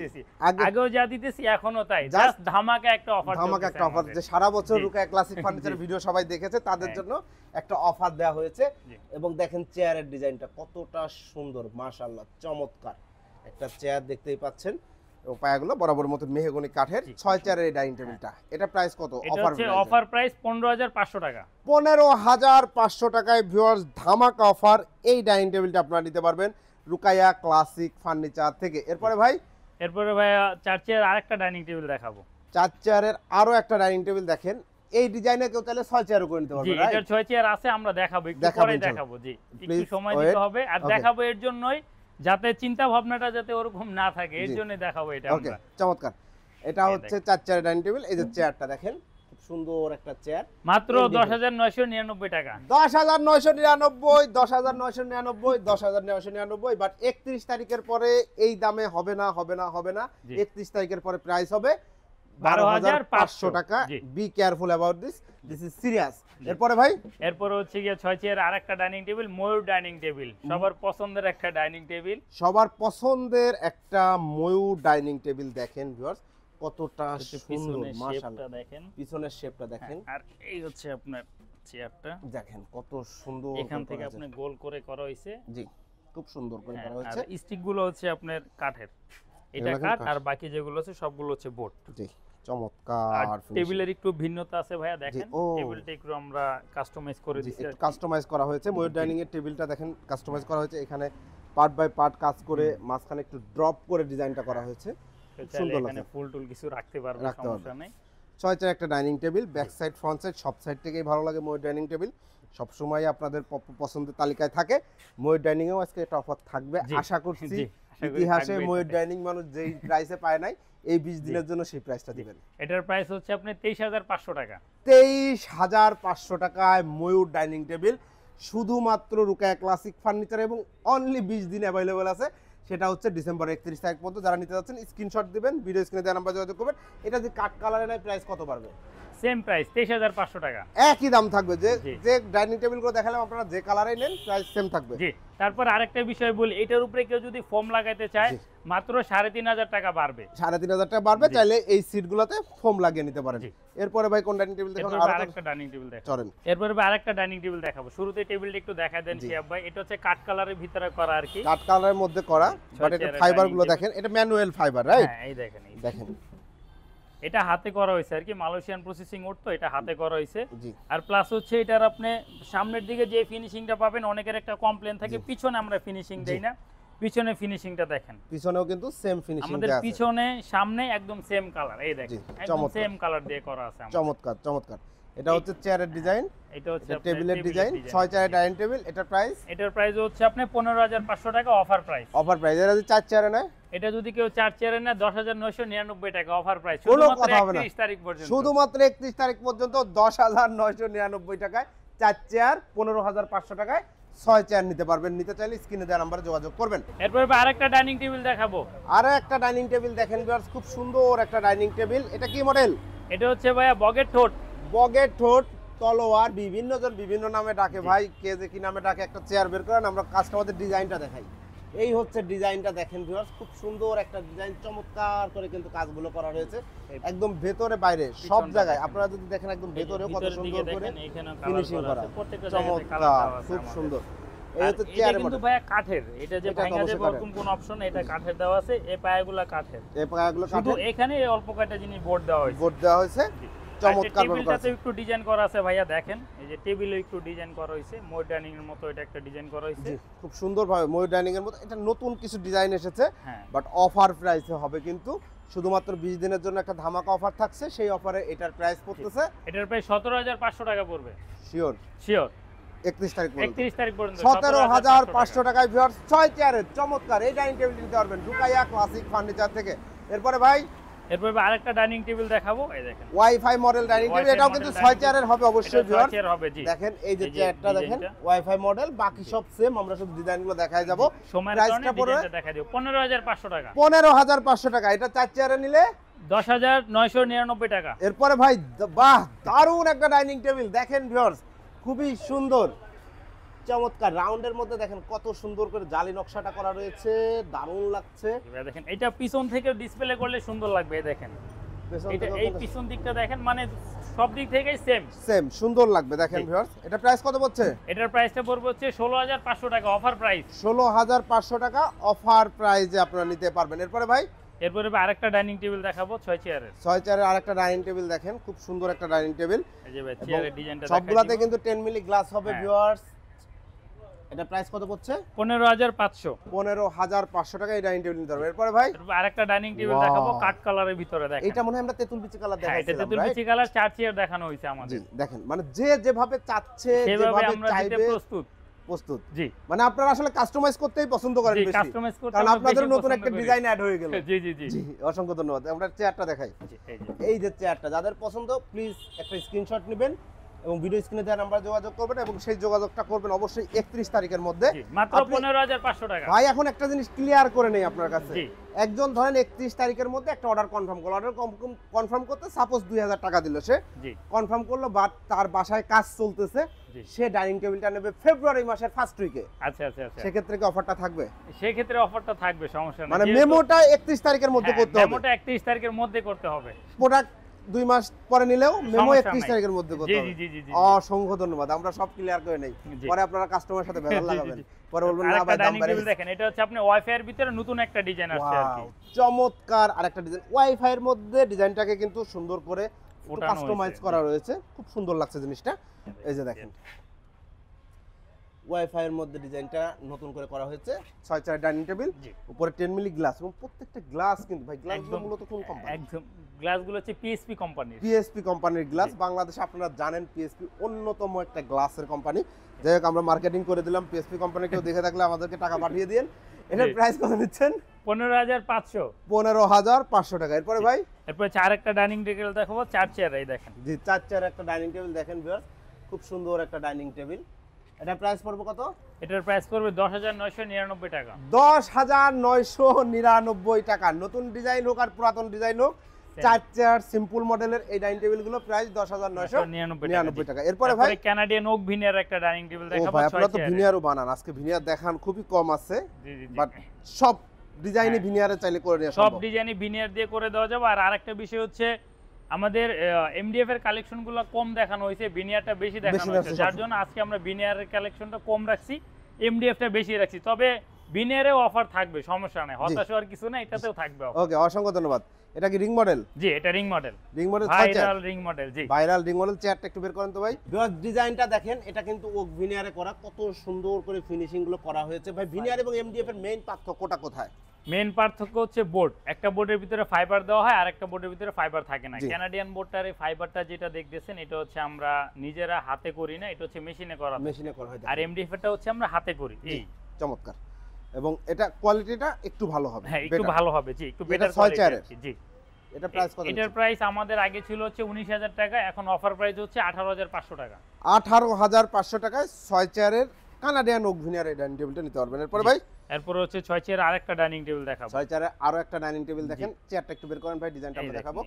আগেও যা দিতেছি এখনো তাই, জাস্ট ধামাকা একটা অফার, ধামাকা একটা অফার যে সারা বছর রুকাইয়া ক্লাসিক ফার্নিচার ভিডিও সবাই দেখেছে, তাদের জন্য একটা অফার দেওয়া হয়েছে। এবং দেখেন চেয়ারের ডিজাইনটা কতটা সুন্দর, মাশাআল্লাহ চমৎকার একটা চেয়ার দেখতেই পাচ্ছেন। পায়াগুলো বরাবর মতো মেহগনি কাঠের 6 চেয়ারের এই ডাইনিং টেবিলটা। এটা প্রাইস কত? অফার প্রাইস 15,500 টাকা। 15,500 টাকায় ভিউয়ার্স ধামাকা অফার এই ডাইনিং টেবিলটা আপনারা নিতে পারবেন রুকাইয়া ক্লাসিক ফার্নিচার থেকে। এরপরে ভাই 4 চেয়ার আরেকটা ডাইনিং টেবিল দেখাবো। 4 চেয়ারের আরো একটা ডাইনিং টেবিল দেখেন, এই ডিজাইনে কেউ চাইলে 6 চেয়ারও করে নিতে পারবে। জি এটার 6 চেয়ার আছে, আমরা দেখাবো, একটু পরে দেখাবো। জি একটু সময় দিতে হবে, আর দেখাবো এর জন্যই যাতে চিন্তা ভাবনাটা যাতে ওরকম না থাকে, এর জন্য দেখাবো এটা ওকে আমরা। চমৎকার। এটা হচ্ছে 4 চেয়ারের ডাইনিং টেবিল। এই যে চেয়ারটা দেখেন, খুব সুন্দর একটা চেয়ার, মাত্র 10,999 টাকা। 10,999, 10,999, 10,999। বাট 31 তারিখের পরে এই দামে হবে না, হবে না, হবে না। 31 তারিখের পরে প্রাইস হবে 12,500 টাকা। Be careful about this, this is serious. এরপরে ভাই এরপর হচ্ছে গিয়ে 6 চেয়ার আরেকটা ডাইনিং টেবিল, ময়ূর ডাইনিং টেবিল, সবার পছন্দের একটা ডাইনিং টেবিল। সবার পছন্দের একটা ময়ূর ডাইনিং টেবিল দেখেন ভিউয়ার্স, কতটা সুন্দর, মাশাআল্লাহ দেখেন পিছনের শেপটা দেখেন। আর এই হচ্ছে আপনার চেয়ারটা দেখেন কত সুন্দর, এখান থেকে আপনি গোল করে করা হয়েছে। জি খুব সুন্দর করে করা হয়েছে। আর স্টিক গুলো হচ্ছে আপনার কাঠের, এটা কাঠ, আর বাকি যেগুলো আছে সবগুলো হচ্ছে বোর্ড। জি চমৎকার। টেবিলের একটু ভিন্নতা আছে ভাইয়া, দেখেন টেবিলটা একটু আমরা কাস্টমাইজ করে দিয়েছি, একটু কাস্টমাইজ করা হয়েছে। ময়ূর ডাইনিং এর টেবিলটা দেখেন কাস্টমাইজ করা হয়েছে, এখানে পার্ট বাই পার্ট কাজ করে মাঝখানে একটু ড্রপ করে ডিজাইনটা করা হয়েছে। সুন্দর এখানে লাগছে। ফুল টুল কিছু রাখতে পারবে, রাখতে সমস্যা পারবে। নেই। 6 একটা dining table, back side front side সব সাইড থেকেই ভালো লাগে ময়ূর ডাইনিং টেবিল। সব সময় আপনাদের পছন্দের তালিকায় থাকে। ময়ূর ডাইনিং এও আজকে একটা অফার থাকবে জি, আশা করছি। জি, আশা করি ইতিহাসে থাকবেই ময়ূর থাকে। ডাইনিং মানুষ যেই প্রাইসে পায় নাই, এই 20 দিনের জন্য সেই প্রাইসটা দিবেন। এটার প্রাইস হচ্ছে আপনি 23,500 টাকা। 23,500 টাকায় ময়ূর ডাইনিং টেবিল, শুধুমাত্র রুকায়া ক্লাসিক ফার্নিচার, এবং অনলি 20 দিন অ্যাভেলেবেল আছে। সেটা হচ্ছে ডিসেম্বর 31 তারিখ পর্যন্ত। যারা নিতে যাচ্ছেন স্ক্রিনশট দিবেন, ভিডিও স্ক্রিনে দেওয়া নাম্বার যোগাযোগ করবেন। এটা যে কাট কালারে নাই, প্রাইস কত পারবে? সেম প্রাইস 23,500 টাকা। একই দাম থাকবে। যে জি। যে ডাইনিং টেবিলগুলো দেখালাম আপনারা যে কালারেই নেন, প্রাইস সেম থাকবে। জি, তারপর আরেকটা বিষয় বলি, এটার উপরে কেউ যদি ফোম লাগাইতে চায় জি। মাত্র 3,500 টাকা বাড়বে। 3,500 টাকা বাড়বে। জি। চাইলে এই সিটগুলোতে ফোম লাগিয়ে নিতে পারেন। জি। এরপরে ভাই কোন ডাইনিং টেবিল দেখাবেন? এরপরে আরো আরেকটা ডাইনিং টেবিল দেখাবো। চলেন। এরপরে আরেকটা ডাইনিং টেবিল দেখাবো। শুরুতে টেবিলটা একটু দেখায় দেন জি। শিয়াব ভাই। এটা হচ্ছে কাঠ কালারের ভিতরে করা আর কি। কাট কালারের মধ্যে করা, বাট এটা চেয়ারের ফাইবার dining গুলো table। দেখেন, এটা ম্যানুয়াল ফাইবার, রাইট? হ্যাঁ, এই দেখেন এই দেখেন। এটা হাতে করা হয়েছে আর কি, মালয়েশিয়ান প্রসেসিং উড, তো এটা হাতে করা হয়েছে। জি। আর প্লাস হচ্ছে এটার আপনি সামনের দিকে যে ফিনিশিংটা পাবেন, অনেকের একটা কমপ্লেন থাকে পিছনে আমরা ফিনিশিং দেই না, পিছনে ফিনিশিংটা দেখেন। পিছনেও কিন্তু সেম ফিনিশিং আমাদের দেয়া আছে। পিছনে সামনে একদম সেম কালার, এই দেখেন জি, একদম চমৎকার। সেম কালার দিয়ে করা আছে আমাদের। চমৎকার চমৎকার। এটা হচ্ছে চেয়ারের ডিজাইন, এটা হচ্ছে এটা আপনার টেবিলের ডিজাইন, design। 6 চেয়ারের ডাইনিং টেবিল। এটার প্রাইস এটার প্রাইস হচ্ছে আপনি 15,500 টাকা অফার প্রাইস। Offer price. এর আছে 4 চেয়ারে নেয়, এটা যদি কেউ 4 চেয়ারে নেয় 10,999 টাকা অফার প্রাইস, কোনো শুধুমাত্র কথা হবে না। 31 তারিখ পর্যন্ত। শুধুমাত্র 31 তারিখ পর্যন্ত 10,999 টাকায় 4 চেয়ার, 15,500 টাকায় 6 চেয়ার নিতে পারবেন। নিতে চাইলে স্ক্রিনে দেওয়া নম্বরে যোগাযোগ করবেন। এরপর আরেকটা ডাইনিং টেবিল দেখাবো। আরো একটা ডাইনিং টেবিল দেখেন ভিউয়ার্স, খুব সুন্দর একটা ডাইনিং টেবিল। এটা কি মডেল? এটা হচ্ছে ভাইয়া বগের ঠোঁট। বগের ঠোঁট, তলোয়ার, বিভিন্ন জন বিভিন্ন নামে ডাকে। ভাই কে যে কি নামে ডাকে, একটা চেয়ার বের করেন, আমরা কাস্টমারদের ডিজাইনটা দেখাই। এই হচ্ছে ডিজাইনটা দেখেন ভিউয়ার্স, খুব সুন্দর একটা ডিজাইন, চমৎকার করে কিন্তু কাজগুলো করা রয়েছে একদম ভেতরে বাইরে সব পিছনটা জায়গায়। দেখেন। আপনারা যদি দেখেন একদম ভেতরেও কত ভিতরের দিকে সুন্দর করে দেখেন, এখানেও কালার ফিনিশিং করা করা, আছে, প্রত্যেকটা জায়গাতে কালার চমৎকার, দেওয়া আছে খুব আমাদের। সুন্দর। এই আর হচ্ছে এটা চেয়ারের কিন্তু মডেল। ভাইয়া কাঠের, এটা যে এটা তো ভাঙা অবশ্যই যাবে কাঠের। এরকম কোন অপশন, এটা কাঠের দেওয়া আছে, এই পায়াগুলো কাঠের। এই পায়াগুলো শুধু কাঠের, এখানে এই অল্প কয়টা জিনিস বোর্ড দেওয়া হয়েছে। বোর্ড দেওয়া হয়েছে, জি। চমৎকার ভাবে করা টেবিলটাতে আছে। একটু ডিজাইন করা আছে ভাইয়া, দেখেন এই যে টেবিলে একটু ডিজাইন করা হয়েছে, ময়ূর ডাইনিং এর মতো এটা একটা ডিজাইন করা হয়েছে। জি, খুব সুন্দরভাবে ময়ূর ডাইনিং এর মতো। এটা নতুন কিছু ডিজাইন এসেছে, হ্যাঁ, বাট অফার প্রাইসে হবে কিন্তু। শুধুমাত্র 20 দিনের জন্য একটা ধামাকা অফার থাকছে, সেই অফারে এটার প্রাইস পড়তেছে এটার প্রায় 17,500 টাকা পড়বে শিওর শিওর। 31 তারিখ পর্যন্ত 31 তারিখ পর্যন্ত 17,500 টাকায় ভিউয়ার্স 6 চেয়ারের চমৎকার এই ডাইনিং টেবিল নিতে পারবেন রুকাইয়া ক্লাসিক ফার্নিচার থেকে। এরপরে ভাই এরপর আরেকটা ডাইনিং টেবিল দেখাবো, এই দেখেন wifi model dining table, Wi-Fi এটাও model কিন্তু dining 6 চেয়ারের হবে অবশ্যই এটা ভিউয়ার্স। 6 চেয়ার হবে, জি। দেখেন এই যে এই যে চেয়ারটা দেখেন ডিজাইনটা। ওয়াইফাই মডেল, বাকি সব সেম। আমরা শুধু ডিজাইনগুলো দেখাই যাব। সময়ের প্রাইসটা কারণে পড়বে ডিজাইনটা দেখাই দিও 15,500 টাকা। 15,500 টাকা। এটা 4 চেয়ারে নিলে 10,999 টাকা। এরপরে ভাই বাহ, দারুণ একটা ডাইনিং টেবিল দেখেন ভিউয়ার্স, খুবই সুন্দর চমৎকার। রাউন্ডের মধ্যে দেখেন কত সুন্দর করে জালি নকশাটা করা রয়েছে, দারুণ লাগছে। এবার দেখেন এটা পিছন থেকে ডিসপ্লে করলে সুন্দর লাগবে, এই দেখেন এটা এই পিছন দিকটা দেখেন, মানে সব দিক থেকেই সেম সেম সুন্দর লাগবে দেখেন জি। ভিউয়ার্স। এটা প্রাইস কত পড়ছে? এটার প্রাইসটা পড়বে হচ্ছে 16,500 টাকা অফার প্রাইস। 16,500 টাকা অফার প্রাইসে আপনারা নিতে পারবেন। এরপরে ভাই এরপরে আরেকটা ডাইনিং টেবিল দেখাবো 6 চেয়ারের। 6 চেয়ারের আরেকটা ডাইনিং টেবিল দেখেন, খুব সুন্দর একটা ডাইনিং টেবিল। এই যে ভাই চেয়ারের ডিজাইনটা সবগুলাতে কিন্তু 10 মিলি গ্লাস হবে হ্যাঁ। ভিউয়ার্স। এটা প্রাইস কত পড়ছে? 15,500। 15,500 টাকা এই ডাইনিং টেবিল নিতে পারবেন। এরপরে ভাই এরপর আরেকটা ডাইনিং টেবিল Wow. দেখাবো কাঠ কালারের ভিতরে, দেখেন এটা মনে হয় আমরা তেঁতুল বিচি কালার হ্যাঁ, এটা দেখাইছিলাম, তেতুল রাইট? বিচি কালার 4 চেয়ার দেখানো হয়েছে জি আমাদের। দেখেন, মানে যে যেভাবে চাচ্ছে সেভাবে যেভাবে আমরা দিতে চাইবে প্রস্তুত। প্রস্তুত। জি মানে আপনারা আসলে কাস্টমাইজ করতেই পছন্দ করেন জি, বেশি, কাস্টমাইজ করতে কারণ আমরা আপনাদের বেশি নতুন পছন্দ একটা করি। ডিজাইন অ্যাড হয়ে গেল। জি জি জি জি অসংখ্য ধন্যবাদ। আমরা চেয়ারটা দেখাই। জি, এই যে এই যে চেয়ারটা যাদের পছন্দ প্লিজ একটা স্ক্রিনশট নেবেন এবং ভিডিও স্ক্রিনে দেওয়া নাম্বার যোগাযোগ করবেন, এবং সেই যোগাযোগটা করবেন অবশ্যই 31 তারিখের মধ্যে। জি, মাত্র আপনি- 15,500 টাকা। ভাই এখন একটা জিনিস ক্লিয়ার করে নেই আপনার কাছে। জি। একজন ধরেন 31 তারিখের মধ্যে একটা অর্ডার কনফার্ম করলো, অর্ডার কনফার্ম করতে সাপোজ 2,000 টাকা দিল, সে জি কনফার্ম করলো, বাট তার বাসায় কাজ চলতেছে, জি। সে ডাইনিং টেবিলটা নেবে ফেব্রুয়ারি মাসের ফার্স্ট উইকে। আচ্ছা আচ্ছা আচ্ছা, সেক্ষেত্রে কি অফারটা থাকবে? সেই ক্ষেত্রে অফারটা থাকবে, সমস্যা নেই। মানে যেহেতু- মেমোটা 31 তারিখের মধ্যে হ্যাঁ, করতে হবে। মেমোটা 31 তারিখের মধ্যে করতে হবে। প্রোডাক্ট 2 মাস পরে নিলেও মেমো সমস্যা 31 নাই। তারিখের মধ্যে করতে জি হবে। জি জি জি জি। অসংখ্য ধন্যবাদ, আমরা সব ক্লিয়ার করে নেই। জি। পরে আপনারা কাস্টমারের সাথে ভেজাল জি, জি, লাগাবেন, জি। পরে বলবেন না আরেকটা ভাই দাম ডাইনিং বেড়ে টেবিল গেছে। দেখেন, এটা হচ্ছে আপনি ওয়াইফাই এর ভিতরে নতুন একটা ডিজাইন আসছে আর কি। Wow, চমৎকার আরেকটা ডিজাইন। ওয়াইফাই এর মধ্যে ডিজাইনটাকে কিন্তু সুন্দর করে ফোটানো কাস্টমাইজ হয়েছে, করা জি। রয়েছে, খুব সুন্দর লাগছে জিনিসটা। এই যে দেখেন ওয়াইফাই এর মধ্যে ডিজাইনটা নতুন করে করা হয়েছে 6 চেয়ার ডাইনিং টেবিল, উপরে 10 মিলি গ্লাস এবং প্রত্যেকটা গ্লাস কিন্তু ভাই গ্লাসগুলো মূলত কোন কোম্পানি? একদম গ্লাসগুলো হচ্ছে পিএসপি কোম্পানির। পিএসপি কোম্পানির গ্লাস। বাংলাদেশে আপনারা জানেন পিএসপি অন্যতম একটা গ্লাসের কোম্পানি। যাই হোক আমরা মার্কেটিং করে দিলাম, পিএসপি কোম্পানি কেউ দেখে থাকলে আমাদেরকে টাকা পাঠিয়ে দিন। এটার প্রাইস কত নিচ্ছেন? 15,500। 15,500 টাকা। এরপরে ভাই এরপর চার একটা ডাইনিং টেবিল দেখাবো, 4 চেয়ার এই দেখেন। জি 4 চেয়ার একটা ডাইনিং টেবিল দেখেন ভিউয়ার্স, খুব সুন্দর একটা ডাইনিং টেবিল। এটা প্রাইস পড়বে কত? এটার প্রাইস পড়বে 10,999 টাকা। 10,999 টাকা। নতুন ডিজাইন হোক আর পুরাতন ডিজাইন হোক, 4 চেয়ার সিম্পল মডেলের এই ডাইনিং টেবিলগুলো প্রাইস 10,999 টাকা। এরপরে ভাই কানাডিয়ান ওক ভিনিয়ার একটা ডাইনিং টেবিল ও দেখাবো। ভাই আপনারা তো ভিনিয়ারও বানান, আজকে ভিনিয়ার দেখান খুবই কম আছে, জি জি বাট সব ডিজাইনে ভিনিয়ারে চাইলে করে নেওয়া সব সম্ভব। ডিজাইনে ভিনিয়ার দিয়ে করে দেওয়া যাবে। আর আরেকটা বিষয় হচ্ছে আমাদের এমডিএফ এর কালেকশনগুলো কম দেখানো হয়েছে, ভিনিয়ারটা বেশি দেখানো হয়েছে, যার জন্য আজকে আমরা ভিনিয়ারের কালেকশনটা কম রাখছি, এমডিএফটা বেশি রাখছি। তবে ভিনিয়ারেও অফার থাকবে, সমস্যা নাই, হতাশ হওয়ার কিছু না, এটাতেও থাকবে অফার। ওকে অসংখ্য ধন্যবাদ। এটা কি রিং মডেল? জি এটা ring model. Ring model viral ring model. জি ভাইরাল রিং মডেল। চেয়ারটা একটু বের করেন তো ভাই। ডিজাইনটা দেখেন, এটা কিন্তু ওক ভিনিয়ারে করা, কত সুন্দর করে ফিনিশিং গুলো করা হয়েছে। ভাই ভিনিয়ার এবং এমডিএফ এর মেইন পার্থক্যটা কোথায়? মেইন পার্থক্য হচ্ছে বোর্ড, একটা বোর্ডের ভিতরে ফাইবার দেওয়া হয় আর একটা বোর্ডের ভিতরে ফাইবার থাকে না। কানাডিয়ান বোর্ডটার এই ফাইবারটা যেটা দেখতেছেন এটা হচ্ছে আমরা নিজেরা হাতে করি না, এটা হচ্ছে মেশিনে করা হয়। আর এমডিএফ এরটা হচ্ছে আমরা হাতে করি। এই চমৎকার। এবং এটা কোয়ালিটিটা একটু ভালো হবে। হ্যাঁ একটু ভালো হবে। জি একটু বেটার ছয় চেয়ারের। জি এটা প্রাইস কত? এটার প্রাইস আমাদের আগে ছিল হচ্ছে 19,000 টাকা, এখন অফার প্রাইস হচ্ছে 18,500 টাকা। 18,500 টাকায় 6 চেয়ারের কানাডিয়ান ওক ভিনিয়ার এই ডাইনিং টেবিলটা নিতে পারবেন। এরপর ভাই এরপর হচ্ছে 6 চেয়ার আরেকটা ডাইনিং টেবিল দেখাবো। 6 চেয়ারে আরো একটা ডাইনিং টেবিল দেখেন। চেয়ারটা একটু বের করেন ভাই, ডিজাইনটা আমরা দেখাবো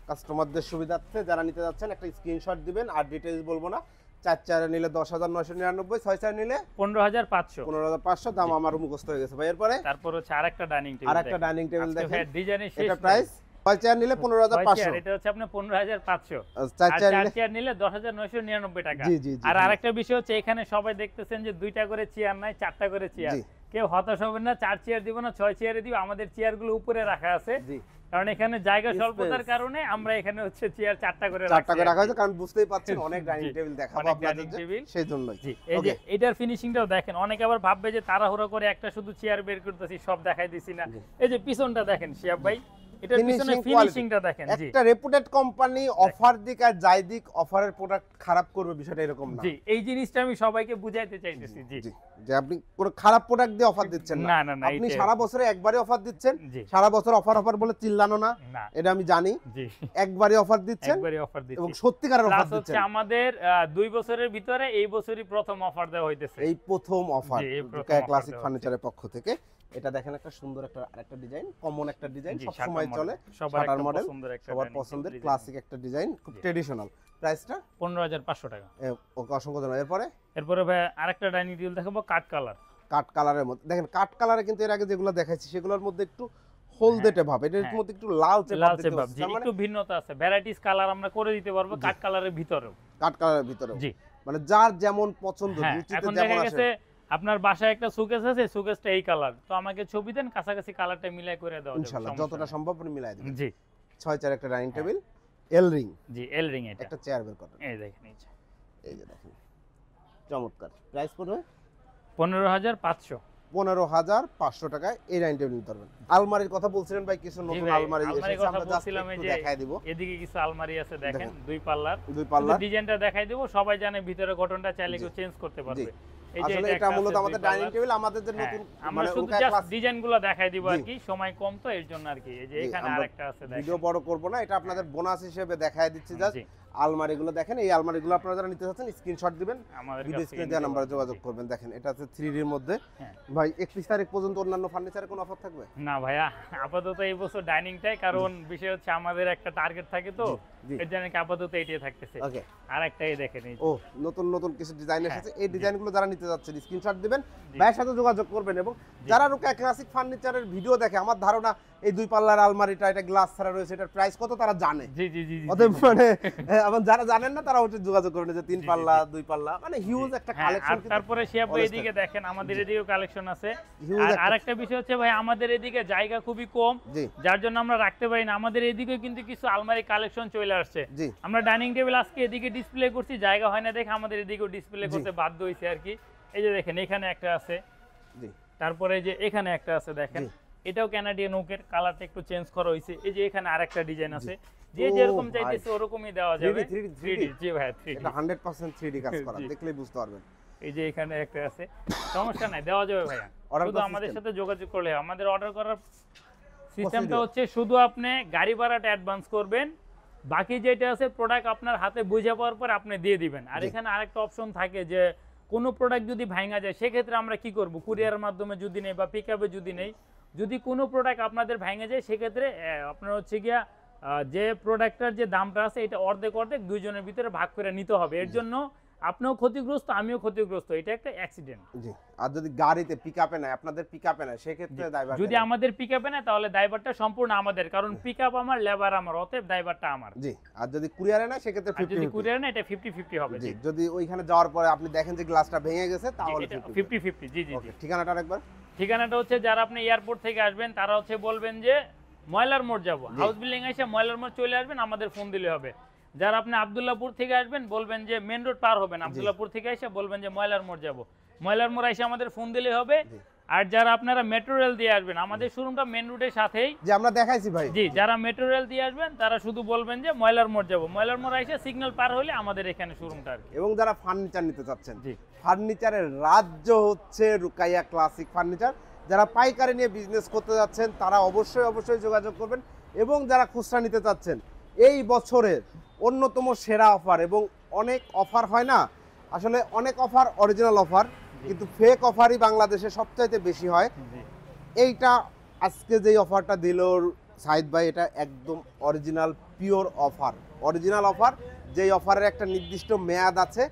কাস্টমারদের সুবিধার্থে। যারা নিতে যাচ্ছেন একটা স্ক্রিনশট দিবেন, আর ডিটেইলস বলবো না। 4 চেয়ারে নিলে 10,999, 6 চেয়ার নিলে 15,500। 15,500 দাম আমার মুখস্থ হয়ে গেছে ভাই। এরপরে তারপর হচ্ছে আরেকটা ডাইনিং টেবিল। আরেকটা ডাইনিং টেবিল দেখেন, ডিজাইনের শেষ। এটা প্রাইস 6 চেয়ার নিলে 15,500, এটা হচ্ছে আপনার 15,500। 4 চেয়ার নিলে 10,999 টাকা। জি জি। আর আরেকটা বিষয় হচ্ছে এখানে সবাই দেখতেছেন যে 2টা করে চেয়ার নাই, 4টা করে চেয়ার। কেউ হতাশ হবেন না, 4 চেয়ার দিব না, 6 চেয়ারে দিব। আমাদের চেয়ারগুলো উপরে রাখা আছে, কারণ এখানে জায়গা স্বল্পতার কারণে আমরা এখানে হচ্ছে চেয়ার 4টা করে রাখা হয়েছে, কারণ বুঝতেই পাচ্ছেন অনেক ডাইনিং টেবিল দেখাবো আপনাদের, সেইজন্যই। এই যে এটার ফিনিশিংটাও দেখেন, অনেকে আবার ভাববে যে তাড়াহুড়া করে একটা শুধু চেয়ার বের করতেছি, সব দেখাই দিছি না। এই যে পিছনটা দেখেন শিয়াব ভাই, এটার পিছনে ফিনিশিংটা দেখেন। জি একটা রেপুটেড কোম্পানি অফার দিক আর যাই দিক, অফারের প্রোডাক্ট খারাপ করবে বিষয়টা এরকম না। জি এই জিনিসটা আমি সবাইকে বুঝাইতে চাইতেছি। জি যে আপনি কোনো খারাপ প্রোডাক্ট দিয়ে অফার দিচ্ছেন না, না না, আপনি সারা বছরে একবারই অফার দিচ্ছেন। সারা বছর অফার বলে চিল্লানো না, এটা আমি জানি। জি একবারই অফার দিচ্ছেন, একবারই অফার দিচ্ছেন এবং সত্যিকারের অফার দিচ্ছেন। হচ্ছে আমাদের 2 বছরের ভিতরে এই বছরই প্রথম অফার দেওয়া হইতেছে, এই প্রথম অফার ক্লাসিক ফার্নিচারের পক্ষ থেকে। এটা দেখেন একটা সুন্দর আরেকটা ডিজাইন, কমন একটা ডিজাইন, সব সময় চলে, সবার মডেল, সবার পছন্দের ক্লাসিক একটা ডিজাইন, খুব ট্র্যাডিশনাল। প্রাইসটা 15,500 টাকা। ওকে অসংখ্য ধন্যবাদ। এরপরে ভাই আরেকটা ডাইনিং টেবিল দেখাবো কাট কালার। কাট কালারের মধ্যে দেখেন, কাট কালারে কিন্তু এর আগে যেগুলো দেখাইছি সেগুলোর মধ্যে একটু হলদেটে ভাব, এটার মধ্যে একটু লালচে ভাব, একটু ভিন্নতা আছে। ভ্যারাইটিস কালার আমরা করে দিতে পারবো কাট কালারের ভিতরেও। কাট কালারের ভিতরেও, জি মানে যার যেমন পছন্দ, রুচিতে যেমন আসে। আপনার বাসায় একটা সুকেস আছে, সুকেসটা এই কালার, তো আমাকে ছবি দেন, কাছাকাছি কালারটা মিলাই করে দাও ইনশাআল্লাহ, যতটা সম্ভব আপনি মিলাই দিবেন। জি 6 চেয়ার একটা ডাইনিং টেবিল, এল রিং। জি এল রিং। এটা একটা চেয়ার বের করেন, এই দেখেন, এই যে দেখেন, চমৎকার। প্রাইস পড়বে 15,500। 15,500 টাকায় এই ডাইনিং টেবিল নিতে পারবেন। আলমারির কথা বলছিলেন ভাই, কিছু নতুন আলমারি এসেছে, আমরা জাস্ট একটু দেখাই দিব। এদিকে কিছু আলমারি আছে দেখেন, 2 পাল্লার। ডিজাইনটা দেখাই দেব, সবাই জানে ভিতরে গঠনটা চাইলে কেউ চেঞ্জ করতে পারবে। আসলে এটা মূলত আমাদের ডাইনিং টেবিল, আমাদের যে নতুন আমরা শুধু জাস্ট ডিজাইনগুলো দেখাই দিব আর কি, সময় কম তো এর জন্য আর কি। এই যে এখানে আরেকটা আছে দেখেন, ভিডিও বড় করব না, এটা আপনাদের বোনাস হিসেবে দেখাই দিচ্ছি। জাস্ট আলমারিগুলো দেখেন, এই আলমারিগুলো আপনারা যারা নিতে চাচ্ছেন স্ক্রিনশট দিবেন, ভিডিও স্ক্রিনে দেওয়া নম্বরে যোগাযোগ করবেন। দেখেন এটা আছে 3D এর মধ্যে। ভাই 31 তারিখ পর্যন্ত অন্যান্য ফার্নিচারে কোনো অফার থাকবে না ভাইয়া? আপাতত এই বছর ডাইনিংটাই, কারণ বিষয় হচ্ছে আমাদের একটা টার্গেট থাকে, তো এর জন্য আপাতত এটাই থাকতেছে। ওকে আরেকটাই দেখেন, এই ও নতুন কিছু ডিজাইন এসেছে, এই ডিজাইনগুলো যারা নিতে যাচ্ছেন স্ক্রিনশট দিবেন, ভাইয়ের সাথে যোগাযোগ করবেন। এবং যারা রুকা ক্লাসিক ফার্নিচারের ভিডিও দেখে, আমার ধারণা এই 2 পাল্লার আলমারিটা, এটা গ্লাস ছাড়া রয়েছে, এটার প্রাইস কত তারা জানে। জি জি জি। অতএব মানে এবং যারা জানেন না তারা ওটা যোগাযোগ করবেন, যে 3 পাল্লা 2 পাল্লা মানে হিউজ একটা কালেকশন। তারপরে শিয়াব এদিকে দেখেন, আমাদের এদিকেও কালেকশন আছে। আর আরেকটা বিষয় হচ্ছে ভাই, আমাদের এদিকে জায়গা খুবই কম, যার জন্য আমরা রাখতে পারি না। আমাদের এদিকে কিন্তু কিছু আলমারি কালেকশন চলে আসছে। আমরা ডাইনিং টেবিল আজকে এদিকে ডিসপ্লে করছি, জায়গা হয় না দেখে আমাদের এদিকেও ডিসপ্লে করতে বাধ্য হইছে আর কি। এই যে দেখেন এখানে একটা আছে, জি তারপরে এই যে এখানে একটা আছে দেখেন, জি। এটাও কানাডিয়ান ওকের, কালারটা একটু চেঞ্জ করা হয়েছে। এই যে এখানে আরেকটা ডিজাইন আছে, যে ও যেরকম ভাই। চাইতেছে ওরকমই দেওয়া 3D যাবে। 3D 3D জি ভাই 3D। এটা 100% 3D কাজ করা, জি। দেখলেই বুঝতে পারবেন। এই যে এখানে একটা আছে, সমস্যা নাই, দেওয়া যাবে ভাইয়া। Order শুধু করার আমাদের system? সাথে যোগাযোগ করলে হয়। আমাদের অর্ডার করার সিস্টেমটা Procedure? হচ্ছে শুধু আপনি গাড়ি ভাড়াটা অ্যাডভান্স করবেন, বাকি যেটা আছে প্রোডাক্ট আপনার হাতে বুঝে পাওয়ার পর আপনি দিয়ে দিবেন। আর জি। এখানে আরেকটা অপশন থাকে যে কোনো প্রোডাক্ট যদি ভাঙা যায় সেক্ষেত্রে আমরা কি করব, কুরিয়ারের মাধ্যমে যদি নেই বা পিকআপে যদি নেই, যদি কোনো প্রোডাক্ট আপনাদের ভাঙা যায় সেক্ষেত্রে আপনার হচ্ছে গিয়া যে প্রোডাক্টটার যে দামটা আছে এটা অর্ধেক অর্ধেক দুইজনের ভিতরে ভাগ করে নিতে হবে। এর জন্য আপনিও ক্ষতিগ্রস্ত, আমিও ক্ষতিগ্রস্ত, এটা একটা অ্যাক্সিডেন্ট। জি। আর যদি গাড়িতে পিকআপে নেয়, আপনাদের পিকআপে নেয়, সেক্ষেত্রে দায়ভার যদি আমাদের পিকআপে না, তাহলে দায়ভারটা সম্পূর্ণ আমাদের, কারণ পিকআপ আমার, লেবার আমার, অতএব দায়ভারটা আমার। জি। আর যদি কুরিয়ারে নেয় সেক্ষেত্রে আর যদি 50-50। কুরিয়ার না, এটা 50-50 হবে। জি। জি যদি ওইখানে যাওয়ার পরে আপনি দেখেন যে গ্লাসটা ভেঙে গেছে তাহলে এটা 50-50। 50-50। জি জি জি। ওকে, ঠিকানাটা আরেকবার। ঠিকানাটা হচ্ছে, যারা আপনি এয়ারপোর্ট থেকে আসবেন তারা হচ্ছে বলবেন যে ময়লার মোড় যাব, জি। হাউস বিল্ডিং এসে ময়লার মোড় চলে আসবেন, আমাদের ফোন দিলে হবে। যারা আপনি আব্দুল্লাহপুর থেকে আসবেন বলবেন যে মেন রোড পার হবেন, আব্দুল্লাহপুর থেকে এসে বলবেন যে ময়লার মোড় যাব, ময়লার মোড় এসে আমাদের ফোন দিলে হবে। জি। আর যারা আপনারা মেট্রো রেল দিয়ে আসবেন, আমাদের শোরুমটা মেন রোডের সাথেই। যে আমরা দেখাইছি ভাই। জি, যারা মেট্রো রেল দিয়ে আসবেন তারা শুধু বলবেন যে ময়লার মোড় যাব, ময়লার মোড় এসে সিগন্যাল পার হলে আমাদের এখানে শোরুমটা আর কি। এবং যারা ফার্নিচার নিতে চাচ্ছেন, জি ফার্নিচারের রাজ্য হচ্ছে রুকাইয়া ক্লাসিক ফার্নিচার। যারা পাইকারি নিয়ে বিজনেস করতে যাচ্ছেন তারা অবশ্যই যোগাযোগ করবেন। এবং যারা খুচরা নিতে চাচ্ছেন, এই বছরের অন্যতম সেরা অফার, এবং অনেক অফার হয় না আসলে, অনেক অফার অরিজিনাল অফার, কিন্তু ফেক অফারই বাংলাদেশে সবচাইতে বেশি হয়। জি এইটা আজকে যেই অফারটা দিল সাইদ ভাই, এটা একদম original pure offer. Original offer, যেই অফারের একটা নির্দিষ্ট মেয়াদ আছে,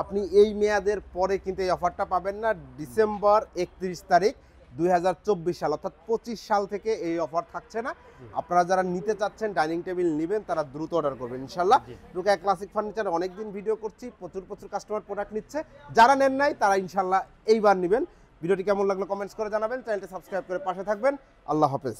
আপনি এই মেয়াদের পরে কিন্তু এই অফারটা পাবেন না। ডিসেম্বর 31 তারিখ 2024 সাল, অর্থাৎ 25 সাল থেকে এই অফার থাকছে না। আপনারা যারা নিতে চাচ্ছেন, ডাইনিং টেবিল নেবেন, তারা দ্রুত অর্ডার করবেন ইনশাল্লাহ। জি। রুকাইয়া ক্লাসিক ফার্নিচারে অনেকদিন ভিডিও করছি, প্রচুর কাস্টমার প্রোডাক্ট নিচ্ছে। যারা নেন নাই তারা ইনশাল্লাহ এইবার নেবেন। ভিডিওটি কেমন লাগলো কমেন্টস করে জানাবেন, চ্যানেলটি সাবস্ক্রাইব করে পাশে থাকবেন। আল্লাহ হাফেজ।